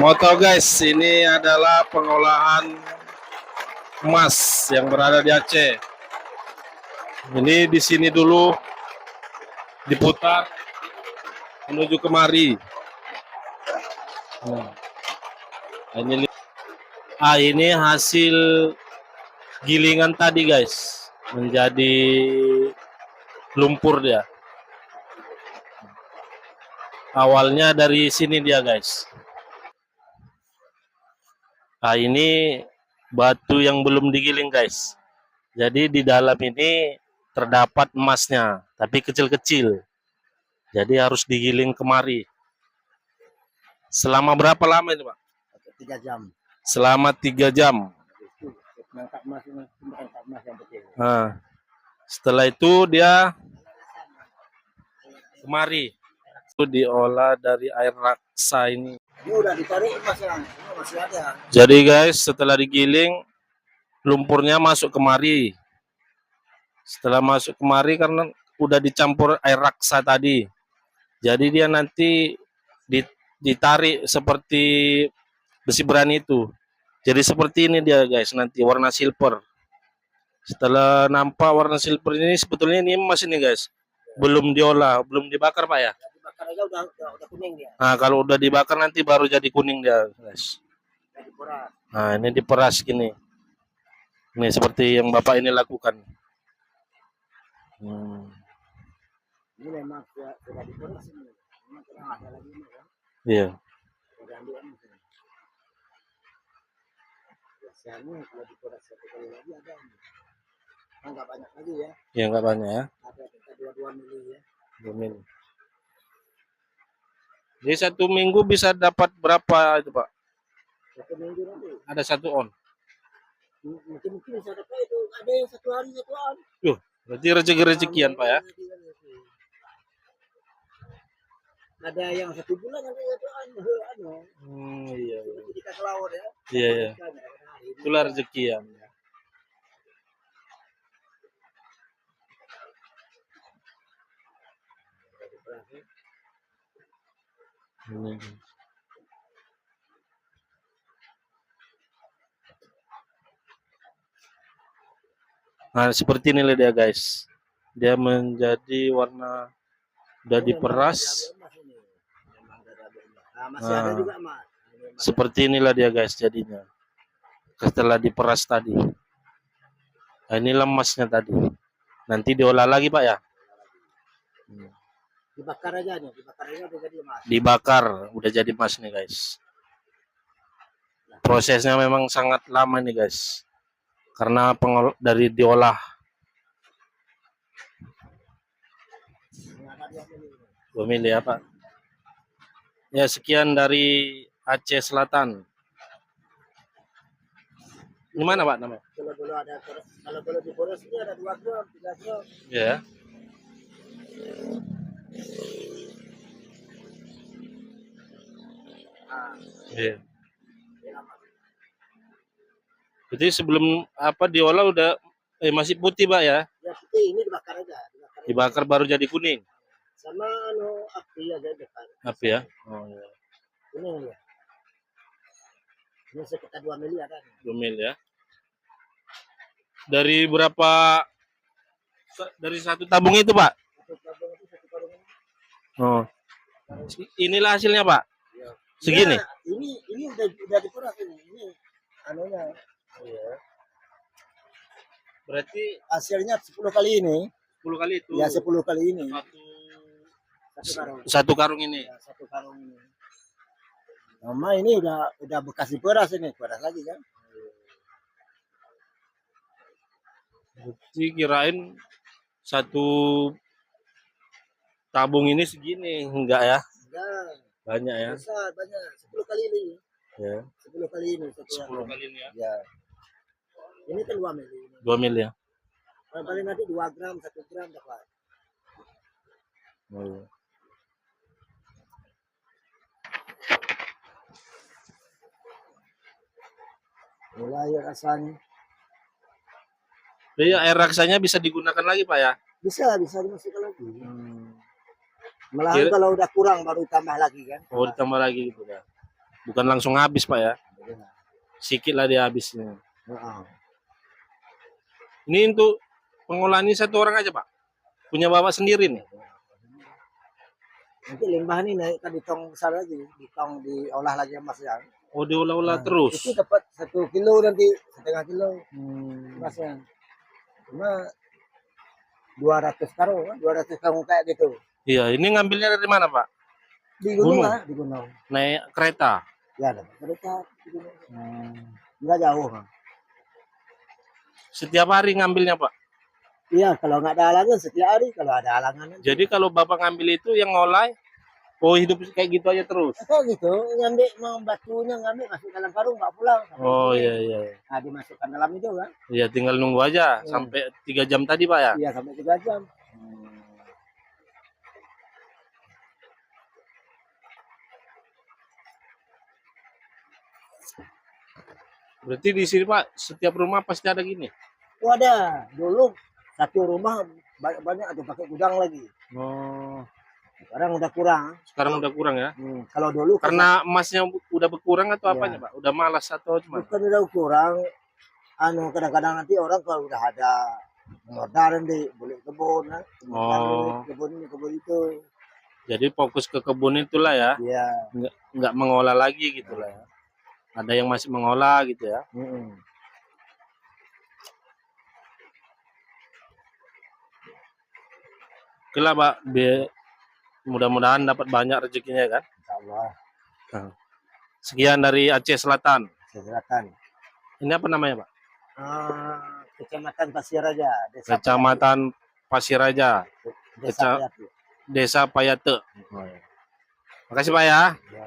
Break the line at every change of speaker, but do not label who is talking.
Mau tahu guys, ini adalah pengolahan emas yang berada di Aceh. Ini di sini dulu diputar menuju kemari. Ini hasil gilingan tadi guys, menjadi lumpur dia. Awalnya dari sini dia guys. Nah ini batu yang belum digiling guys. Jadi di dalam ini terdapat emasnya, tapi kecil-kecil. Jadi harus digiling kemari. Selama berapa lama ini Pak?
3 jam.
Selama 3 jam. Nah, setelah itu dia kemari. Itu diolah dari air raksa ini.
Ini udah ditarik masih ada.
Jadi guys, setelah digiling, lumpurnya masuk kemari. Setelah masuk kemari karena udah dicampur air raksa tadi. Jadi dia nanti ditarik seperti besi berani itu. Jadi seperti ini dia guys, nanti warna silver. Setelah nampak warna silver ini, sebetulnya ini emas ini guys. Belum diolah, belum dibakar Pak ya?
Dibakar aja udah kuning dia.
Nah kalau udah dibakar nanti baru jadi kuning dia guys. Nah ini diperas gini. Ini seperti yang Bapak ini lakukan.
Ini memang sudah diperas ini. Memang kurang ada lagi ini kan.
Iya.
Biasanya kalau diperas satu kali lagi ada ini. Enggak banyak lagi ya.
Ya enggak banyak ya.
Ada 2 mili ya.
2 mili. Jadi 1 minggu bisa dapat berapa itu Pak?
1 minggu nanti.
Ada 1 on.
Mungkin bisa dapat itu. Ada yang 1 hari 1 on.
Berarti rezeki-rezekian Pak ya?
Ada yang 1 bulan ada 1 on.
Iya.
Kita kelawar ya.
Iya. Itulah rezekian. Nah seperti ini dia guys, dia menjadi warna udah diperas.
Masih ada juga emas.
Seperti inilah dia guys jadinya setelah diperas tadi. Nah, ini lemasnya tadi, nanti diolah lagi Pak ya.
Dibakar aja nih, dibakar aja udah jadi emas.
Dibakar udah jadi emas nih guys. Prosesnya memang sangat lama nih guys, karena dari diolah. 2 mili ya Pak. Ya sekian dari Aceh Selatan. Ini mana Pak namanya?
Kalau boleh diperas ini ada 2 gram, 3 gram.
Ya. Iya. Jadi sebelum apa diolah udah masih putih Pak ya?
Ya putih, ini dibakar aja.
Dibakar baru jadi kuning.
Sama api aja depan.
Api ya? Oh iya.
Ini ya. Ini sekitar 2 mili ada.
2 mili ya. Dari berapa? Dari 1 tabung itu Pak?
1 tabung itu 1 karung ini.
Oh. Inilah hasilnya Pak.
Ya.
Segini.
Ya, ini udah diperas ini. Ini anunya.
Iya. Berarti
hasilnya 10 kali ini.
10 kali itu.
Ya 10 kali ini.
Satu karung ini.
Ya, 1 karung ini. Nama ini udah bekas diperas ini, peras lagi kan.
Berarti kirain 1 tabung ini segini, enggak ya?
Enggak.
Banyak ya?
Besar, banyak. 10 kali ini.
Ya.
10 kali ini.
10 kali ini ya?
Ya. Ini kan 2 mili.
2 mili ya?
Paling nanti 2 gram, 1 gram dapat.
Oh, iya.
Mulai rasanya.
Jadi air raksanya bisa digunakan lagi Pak ya?
Bisa dimasukkan lagi. Malahan kalau udah kurang baru tambah lagi kan.
Oh ditambah lagi gitu ya? Bukan langsung habis Pak ya.
Bagaimana?
Sikit lah dia habisnya.
Heeh.
Ini untuk pengolahan ini satu orang aja Pak? Punya Bapak sendiri nih?
Nanti limbah ini naik ke di tong besar lagi, di tong diolah lagi sama Mas ya.
Oh diolah-olah
Nah,
terus?
itu dapat 1 kilo nanti, 1,5 kilo Masnya. Cuma 200 karung, kan? 200 karung kayak gitu.
Iya, ini ngambilnya dari mana Pak?
Di gunung
Gunung?
lah, di gunung.
Naik kereta?
Ya, dapat kereta di gunung. Nggak jauh. Kan?
Setiap hari ngambilnya Pak?
Iya, kalau nggak ada halangan setiap hari, kalau ada halangan nanti.
Jadi kalau Bapak ngambil itu yang ngolah, oh hidup kayak gitu aja terus?
Kok gitu, ngambil mau batunya ngambil masuk dalam karung nggak pulang.
Oh iya iya.
Nah, dimasukkan dalam itu kan?
Iya tinggal nunggu aja sampai 3 jam tadi Pak ya?
Iya, sampai 3 jam.
Berarti di sini Pak setiap rumah pasti ada gini?
Oh ada, dulu satu rumah banyak ada pakai gudang lagi.
Oh,
Sekarang udah kurang.
sekarang udah kurang ya?
Kalau dulu
Karena emasnya udah berkurang atau
Iya.
apanya Pak? Udah malas atau gimana?
bukan udah kurang, kadang-kadang nanti orang kalau udah ada modal nanti boleh kebun, kan?
Oh.
Kebun ini kebun itu.
Jadi fokus ke kebun itulah ya?
Iya.
Nggak mengolah lagi gitu lah ya? Ada yang masih mengolah gitu ya? Oke lah Pak, mudah-mudahan dapat banyak rezekinya kan?
Insya Allah.
Sekian dari Aceh Selatan.
Selatan.
Ini apa namanya Pak?
Kecamatan Pasir Raja.
Kecamatan Pasir Raja,
Desa Payatu.
Desa Payate. Makasih Pak ya.
Ya.